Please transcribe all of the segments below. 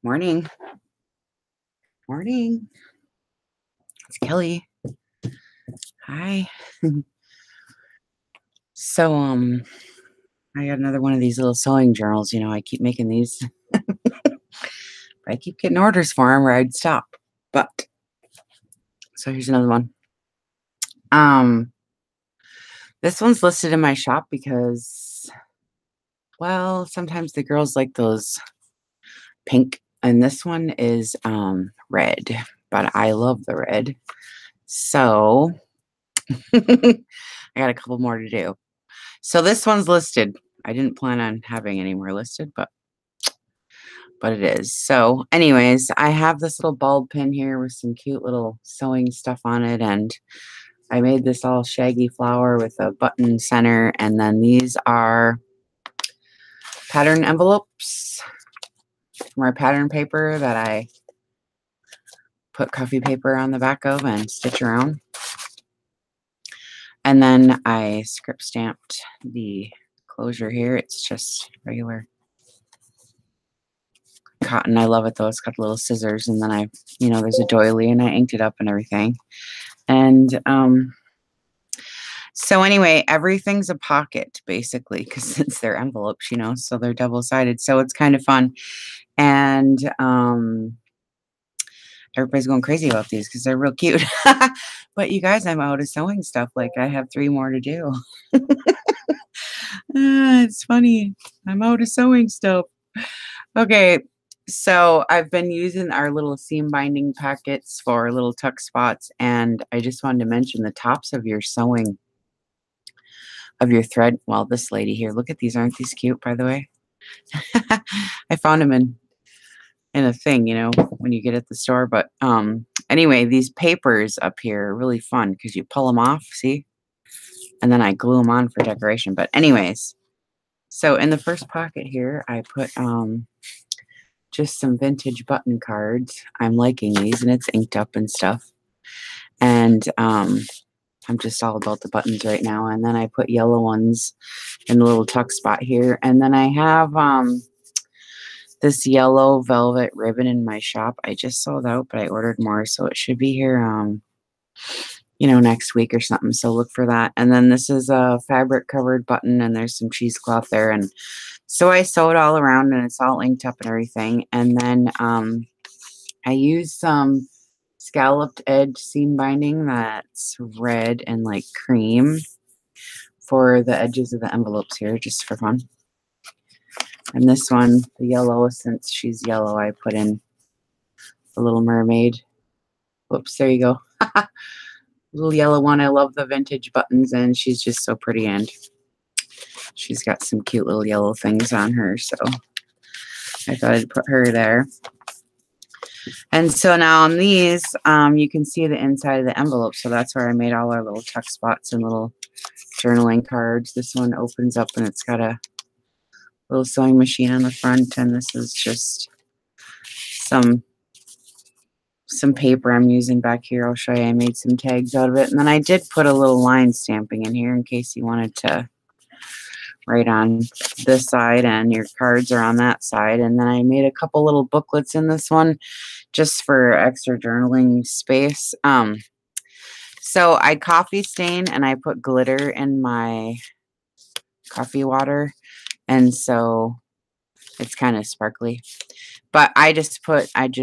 Morning. Morning. It's Kelly. Hi. So, I got another one of these little sewing journals. I keep making these. I keep getting orders for them, or I'd stop. But so here's another one. Um, this one's listed in my shop because, well, sometimes the girls like those pink, and this one is red, but I love the red. So I got a couple more to do. So this one's listed. I didn't plan on having any more listed, but it is. So anyways, I have this little bulb pin here with some cute little sewing stuff on it, and I made this all shaggy flower with a button center, and then these are pattern envelopes from our pattern paper that I put coffee paper on the back of and stitch around. And then I script stamped the closure here. It's just regular cotton. I love it though. It's got little scissors, and then there's a doily, and I inked it up and everything. And so anyway, everything's a pocket basically, because since they're envelopes, so they're double-sided. So it's kind of fun. And everybody's going crazy about these because they're real cute. But you guys, I'm out of sewing stuff. Like, I have 3 more to do. It's funny. I'm out of sewing stuff. Okay. So I've been using our little seam binding packets for little tuck spots, and I just wanted to mention the tops of your sewing of your thread. Well, this lady here, look at these. Aren't these cute, by the way? I found them in a thing, when you get at the store. But anyway, these papers up here are really fun because you pull them off, see? And then I glue them on for decoration. But anyways, so in the first pocket here, I put just some vintage button cards. I'm liking these, and it's inked up and stuff. And I'm just all about the buttons right now. And then I put yellow ones in the little tuck spot here. And then I have this yellow velvet ribbon in my shop. I just sold out, but I ordered more, so it should be here next week or something. So look for that. And then this is a fabric covered button, and there's some cheesecloth there. And so I sew it all around, and it's all inked up and everything. And then I use some scalloped edge seam binding that's red and like cream for the edges of the envelopes here, just for fun. And this one, the yellow, since she's yellow, I put in the Little Mermaid. Whoops, there you go. Little yellow one. I love the vintage buttons, and she's just so pretty, and she's got some cute little yellow things on her, so I thought I'd put her there. And so now on these, you can see the inside of the envelope, so that's where I made all our little tuck spots and little journaling cards. This one opens up, and it's got a little sewing machine on the front, and this is just some paper I'm using back here. I'll show you. I made some tags out of it, and then I did put a little line stamping in here in case you wanted to write on this side and your cards are on that side. And then I made a couple little booklets in this one just for extra journaling space. So I coffee stain, and I put glitter in my coffee water, and so it's kind of sparkly. But I just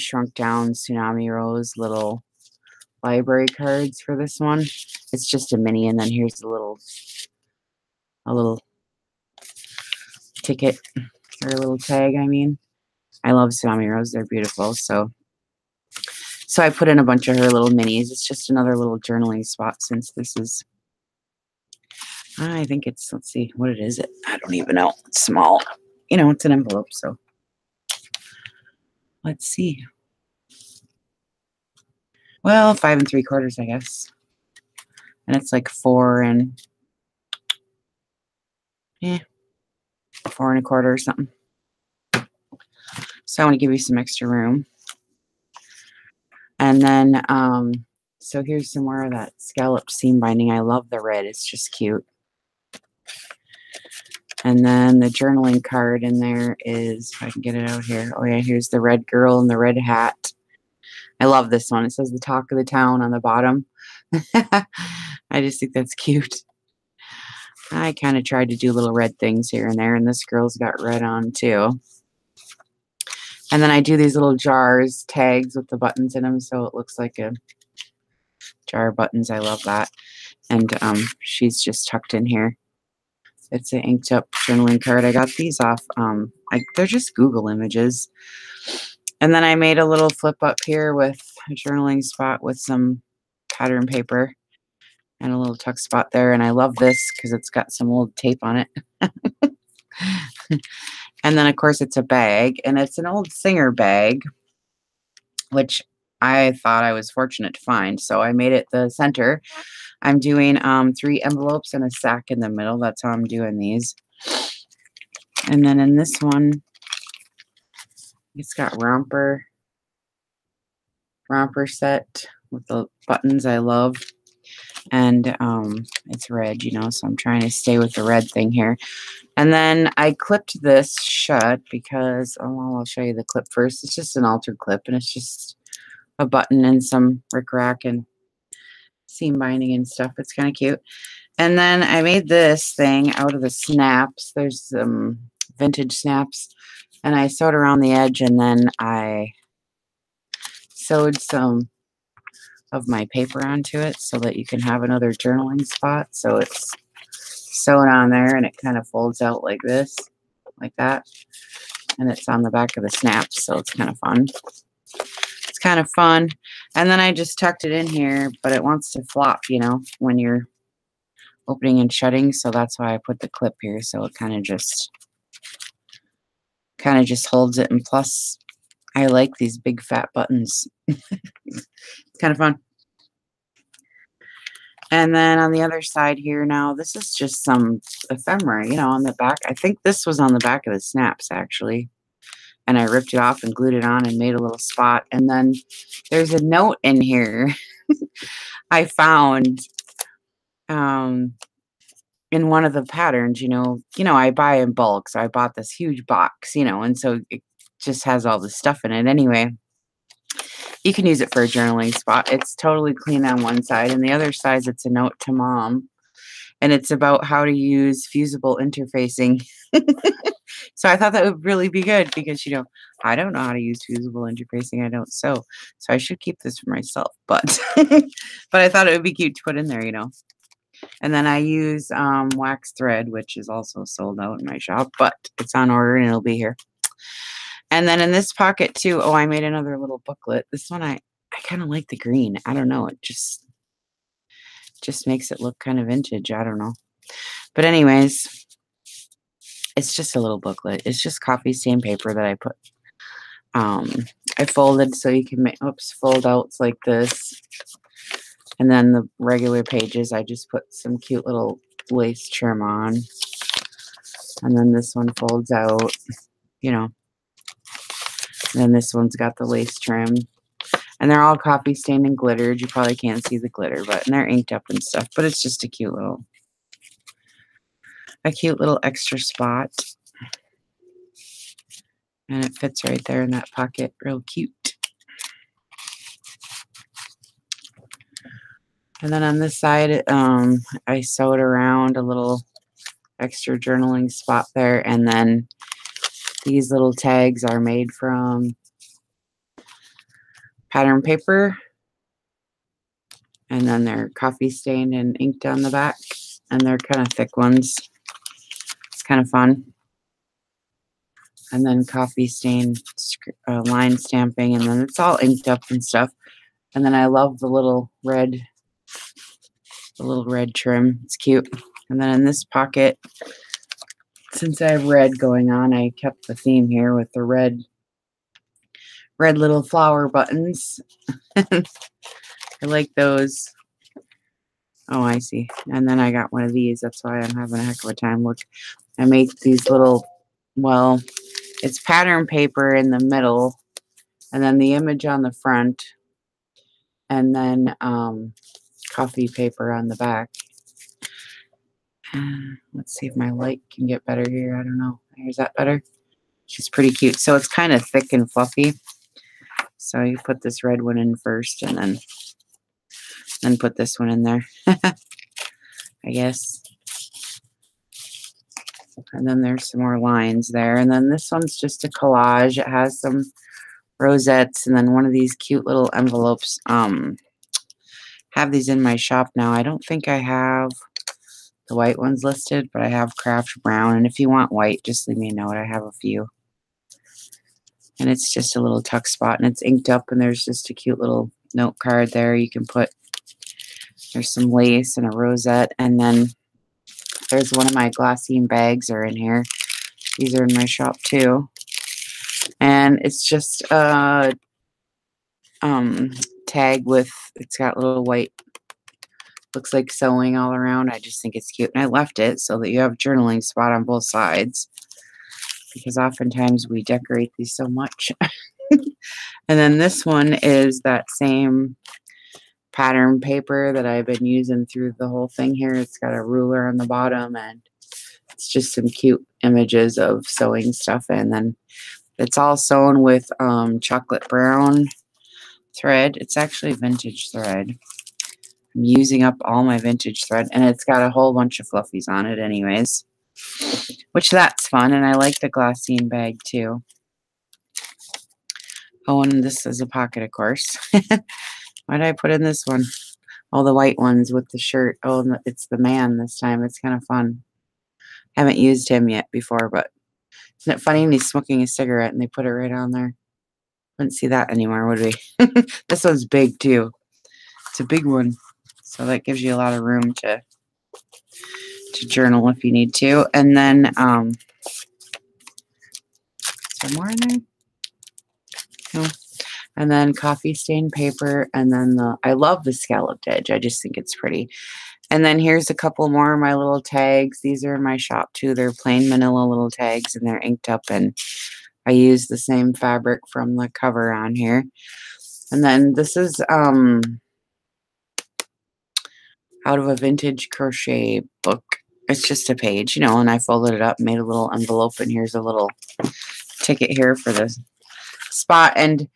shrunk down Tsunami Rose little library cards for this one. It's just a mini, and then here's a little ticket, or a little tag, I mean. I love Tsunami Rose. They're beautiful. So I put in a bunch of her little minis. It's just another little journaling spot, since this is, I think it's, let's see, what is it? I don't even know. It's small. It's an envelope, so let's see. Well, 5 3/4, I guess. And it's like 4 1/4 or something. So I want to give you some extra room. And then, so here's some more of that scalloped seam binding. I love the red. It's just cute. And then the journaling card in there is, if I can get it out here. Oh yeah, here's the red girl in the red hat. I love this one. It says the talk of the town on the bottom. I just think that's cute. I kind of tried to do little red things here and there, and this girl's got red on too. And then I do these little jars, tags with the buttons in them, so it looks like a jar of buttons. I love that. And she's just tucked in here. It's an inked up journaling card. I got these off. They're just Google images. And then I made a little flip up here with a journaling spot with some pattern paper and a little tuck spot there. And I love this because it's got some old tape on it. And then, of course, it's a bag, and it's an old Singer bag, which I thought I was fortunate to find. So I made it the center. I'm doing 3 envelopes and a sack in the middle. That's how I'm doing these. And then in this one, it's got romper set with the buttons I love. And it's red, you know, so I'm trying to stay with the red thing here. And then I clipped this shut because, oh, well, I'll show you the clip first. It's just an altered clip, and it's just a button and some rickrack and seam binding and stuff. It's kind of cute. And then I made this thing out of the snaps. There's some vintage snaps, and I sewed around the edge, and then I sewed some of my paper onto it so that you can have another journaling spot. So it's sewn on there, and it kind of folds out like this, like that. And it's on the back of the snaps, so it's kind of fun. It's kind of fun. And then I just tucked it in here, but it wants to flop, you know, when you're opening and shutting. So that's why I put the clip here, so it kind of just holds it. And plus, I like these big fat buttons. It's kind of fun. And then on the other side here now, this is just some ephemera, you know, on the back. I think this was on the back of the snaps, actually. And I ripped it off and glued it on and made a little spot. And then there's a note in here I found in one of the patterns, you know, I buy in bulk. So I bought this huge box, you know, and so it just has all this stuff in it anyway. You can use it for a journaling spot. It's totally clean on one side, and the other side, it's a note to mom. And it's about how to use fusible interfacing. So I thought that would really be good because, you know, I don't know how to use fusible interfacing. I don't sew. So I should keep this for myself. But but I thought it would be cute to put in there, you know. And then I use wax thread, which is also sold out in my shop, but it's on order and it'll be here. And then in this pocket too, oh, I made another little booklet. This one, I kind of like the green. I don't know. It just makes it look kind of vintage. I don't know. But anyways, it's just a little booklet. It's just coffee stain paper that I put. I folded so you can make, fold outs like this. And then the regular pages, I just put some cute little lace trim on. And then this one folds out, you know. And then this one's got the lace trim. And they're all coffee stained and glittered. You probably can't see the glitter, and they're inked up and stuff. But it's just a cute little extra spot. And it fits right there in that pocket. Real cute. And then on this side, I sewed around a little extra journaling spot there. And then these little tags are made from pattern paper. And then they're coffee stained and inked on the back. And they're kind of thick ones. It's kind of fun. And then coffee stained line stamping. And then it's all inked up and stuff. And then I love the little red trim. It's cute. And then in this pocket, since I have red going on, I kept the theme here with the red little flower buttons. I like those. Oh, I see. And then I got one of these. That's why I'm having a heck of a time. Look, I made these little, well, it's pattern paper in the middle, and then the image on the front, and then coffee paper on the back. Let's see if my light can get better here. I don't know. Is that better? She's pretty cute. So it's kind of thick and fluffy. So you put this red one in first and then put this one in there, I guess. And then there's some more lines there. And then this one's just a collage. It has some rosettes and then one of these cute little envelopes. Have these in my shop now. I don't think I have the white ones listed, but I have craft brown. And if you want white, just leave me a note. I have a few. And it's just a little tuck spot and it's inked up and there's just a cute little note card there. You can put, there's some lace and a rosette. And then there's one of my glassine bags are in here. These are in my shop too. And it's just a tag with, it's got little white, looks like sewing all around. I just think it's cute. And I left it so that you have a journaling spot on both sides. Because oftentimes we decorate these so much. And then this one is that same pattern paper that I've been using through the whole thing here. It's got a ruler on the bottom and it's just some cute images of sewing stuff. And then it's all sewn with chocolate brown thread. It's actually vintage thread. I'm using up all my vintage thread and it's got a whole bunch of fluffies on it anyways. Which that's fun, and I like the glassine bag too. Oh, and this is a pocket, of course. Why did I put in this one? All the white ones with the shirt. Oh, it's the man this time. It's kind of fun. Haven't used him yet before, but isn't it funny when he's smoking a cigarette and they put it right on there? Wouldn't see that anymore, would we? This one's big too. It's a big one, so that gives you a lot of room to journal if you need to. And then is there more in there? No. And then coffee stained paper, and then I love the scalloped edge. I just think it's pretty. And then here's a couple more of my little tags. These are in my shop too. They're plain manila little tags and they're inked up, and I use the same fabric from the cover on here. And then this is out of a vintage crochet book. It's just a page, you know, and I folded it up, made a little envelope, and here's a little ticket here for the spot. And,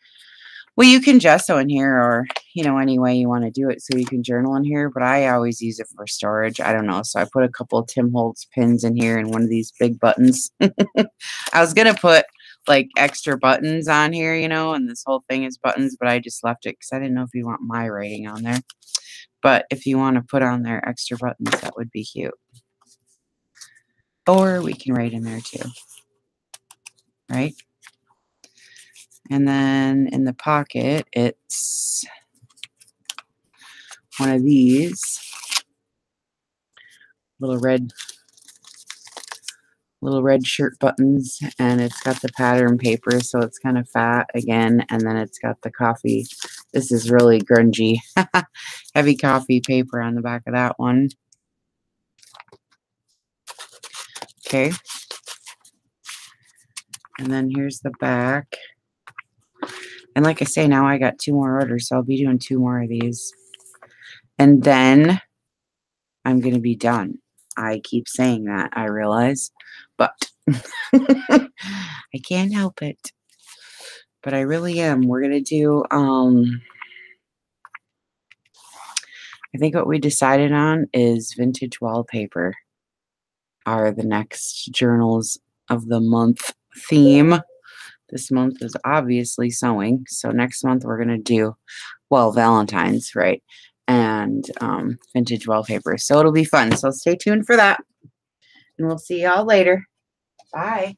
well, you can gesso in here or, you know, any way you want to do it so you can journal in here, but I always use it for storage. I don't know, so I put a couple of Tim Holtz pins in here and one of these big buttons. I was going to put, like, extra buttons on here, you know, and this whole thing is buttons, but I just left it because I didn't know if you want my writing on there. But if you want to put on there extra buttons, that would be cute. Or we can write in there too, right? And then in the pocket, it's one of these little red shirt buttons, and it's got the pattern paper, so it's kind of fat again, and then it's got the coffee. This is really grungy, heavy coffee paper on the back of that one. Okay. And then here's the back. And like I say, now I got 2 more orders, so I'll be doing 2 more of these. And then I'm going to be done. I keep saying that, I realize, but I can't help it. But I really am. We're going to do, I think what we decided on is vintage wallpaper are the next journals of the month theme. This month is obviously sewing, so next month we're going to do, well, Valentine's, right? And vintage wallpaper. So it'll be fun. So stay tuned for that. And we'll see y'all later. Bye.